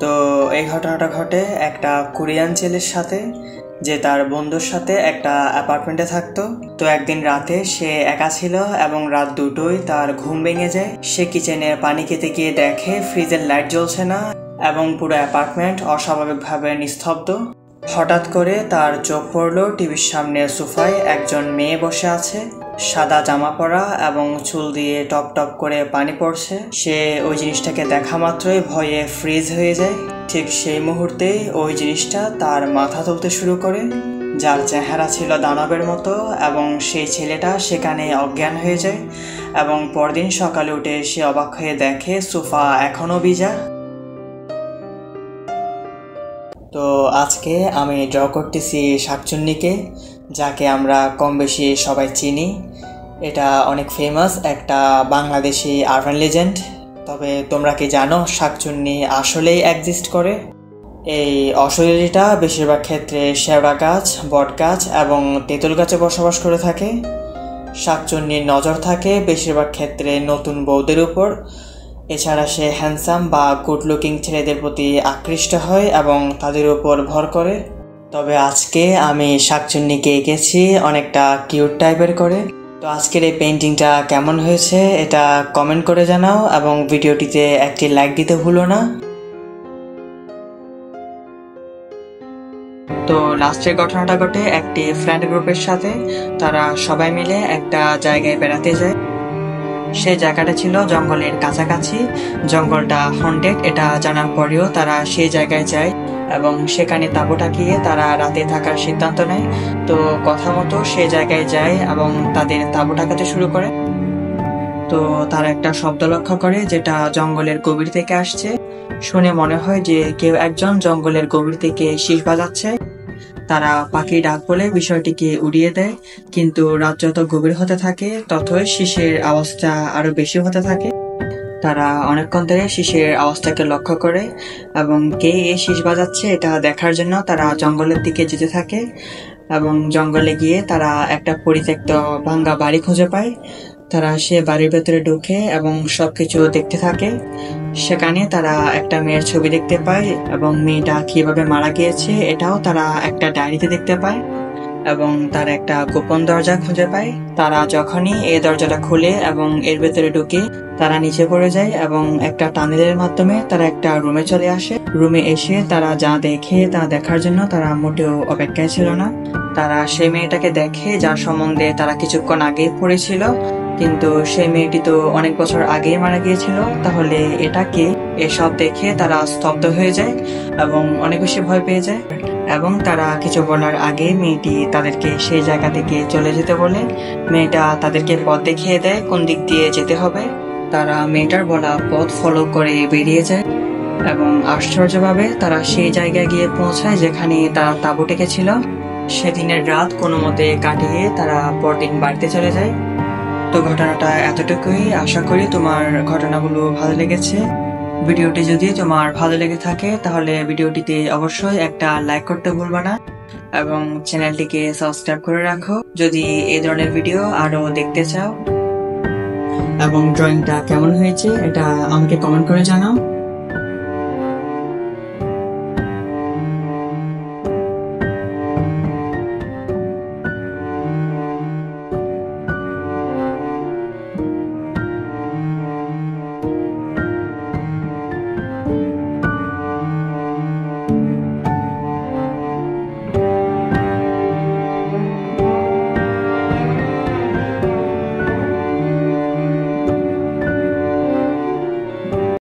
তো এই ঘটনাটা ঘটে একটা কোরিয়ান ছেলের সাথে, যে তার বন্ধুর সাথে একটা অ্যাপার্টমেন্টে থাকতো। তো একদিন রাতে সে একা ছিল এবং রাত 2টোয় তার ঘুম ভেঙে যায়। সে কিচেনে পানি খেতে গিয়ে দেখে ফ্রিজের লাইট জ্বলছে না এবং পুরো অ্যাপার্টমেন্ট অস্বাভাবিকভাবে নিস্তব্ধ। হঠাৎ করে তার চোখ পড়লো টিভির সামনে সোফায় একজন মেয়ে বসে আছে, সাদা জামা পরা এবং চুল দিয়ে টপ টপ করে পানি পড়ছে। সে ওই জিনিসটাকে দেখা মাত্রই ভয়ে ফ্রিজ হয়ে যায়। ঠিক সেই মুহূর্তেই ওই জিনিসটা তার মাথা তুলতে শুরু করে, যার চেহারা ছিল দানবের মতো, এবং সেই ছেলেটা সেখানে অজ্ঞান হয়ে যায়। এবং পরদিন সকালে উঠে সে অবাক হয়ে দেখে সোফা এখনও ভিজা। তো আজকে আমি ড্র করতেছি শাকচুন্নিকে, যাকে আমরা কম বেশি সবাই চিনি। এটা অনেক ফেমাস একটা বাংলাদেশি আরবান লেজেন্ড। তবে তোমরা কি জানো শাকচুন্নি আসলেই এক্সিস্ট করে? এই অশরীরীটা বেশিরভাগ ক্ষেত্রে শেওড়া গাছ, বট গাছ এবং তেঁতুল গাছে বসবাস করে থাকে। শাকচুন্নির নজর থাকে বেশিরভাগ ক্ষেত্রে নতুন বউদের উপর। এছাড়া সে হ্যান্ডসাম বা গুড লুকিং ছেলেদের প্রতি আকৃষ্ট হয় এবং তাদের উপর ভর করে। তবে আজকে আমি শাকচুন্নিকে এঁকেছি অনেকটা কিউট টাইপের করে। তো আজকের এই পেন্টিংটা কেমন হয়েছে এটা কমেন্ট করে জানাও এবং ভিডিওটিতে একটি লাইক দিতে ভুলো না। তো লাস্টের ঘটনাটা ঘটে একটি ফ্রেন্ড গ্রুপের সাথে। তারা সবাই মিলে একটা জায়গায় বেড়াতে যায়। সেই জায়গাটা ছিল জঙ্গলের কাছাকাছি। জঙ্গলটা হন্টেড এটা জানার পরেও তারা সেই জায়গায় যায় এবং সেখানে তাঁবু টাকিয়ে তারা রাতে থাকার সিদ্ধান্ত নেয়। তো কথা মতো সেই জায়গায় যায় এবং তাদের তাঁবু টাকাতে শুরু করে। তো তারা একটা শব্দ লক্ষ্য করে যেটা জঙ্গলের গভীর থেকে আসছে। শুনে মনে হয় যে কেউ একজন জঙ্গলের গভীর থেকে শীষ বাজাচ্ছে। তারা পাখি ডাক বলে বিষয়টিকে উড়িয়ে দেয়, কিন্তু রাত যত গভীর হতে থাকে ততই শীষের আওয়াজটা আরো বেশি হতে থাকে। তারা অনেকক্ষণ ধরে শীষের আওয়াজটাকে লক্ষ্য করে এবং কে এই শীষ বাজাচ্ছে এটা দেখার জন্য তারা জঙ্গলের দিকে যেতে থাকে। এবং জঙ্গলে গিয়ে তারা একটা পরিত্যক্ত ভাঙ্গা বাড়ি খুঁজে পায়। তারা সে বাড়ির ভেতরে ঢুকে এবং সবকিছু দেখতে থাকে। সেখানে তারা একটা মেয়ের ছবি দেখতে পায় এবং মেয়েটা কিভাবে মারা গিয়েছে এটাও তারা একটা ডায়েরিতে দেখতে পায়। এবং তার একটা গোপন দরজা খুঁজে পায়। তারা যখনই এই দরজাটা খুলে এবং এর ভেতরে ঢুকে তারা নিচে পড়ে যায় এবং একটা টানেলের মাধ্যমে তারা একটা রুমে চলে আসে। রুমে এসে তারা যা দেখে তা দেখার জন্য তারা মোটেও অপেক্ষায় ছিল না। তারা সেই মেয়েটাকে দেখে যার সম্বন্ধে তারা কিছুক্ষণ আগেই পড়েছিল, কিন্তু সেই মেয়েটি তো অনেক বছর আগেই মারা গিয়েছিল। তাহলে এটা কে? এসব দেখে তারা স্তব্ধ হয়ে যায় এবং অনেক বেশি ভয় পেয়ে যায়। এবং তারা কিছু বলার আগে মেয়েটি তাদেরকে সেই জায়গা থেকে চলে যেতে বলে। মেয়েটা তাদেরকে পথ দেখিয়ে দেয় কোন দিক দিয়ে যেতে হবে। তারা মেয়েটার বলা পথ ফলো করে বেরিয়ে যায় এবং আশ্চর্যভাবে তারা সেই জায়গায় গিয়ে পৌঁছায় যেখানে তারা তাঁবু টেকেছিল। সেদিনের রাত কোনো মতে কাটিয়ে তারা পরদিন বাড়িতে চলে যায়। তো ঘটনাটা এতটুকুই। আশা করি তোমার ঘটনাগুলো ভালো লেগেছে। ভিডিওটি যদি তোমার ভালো লেগে থাকে তাহলে ভিডিওটিতে অবশ্যই একটা লাইক করতে ভুলবা না এবং চ্যানেলটিকে সাবস্ক্রাইব করে রাখো যদি এই ধরনের ভিডিও আরো দেখতে চাও। এবং ড্রয়িংটা কেমন হয়েছে এটা আমাকে কমেন্ট করে জানাও।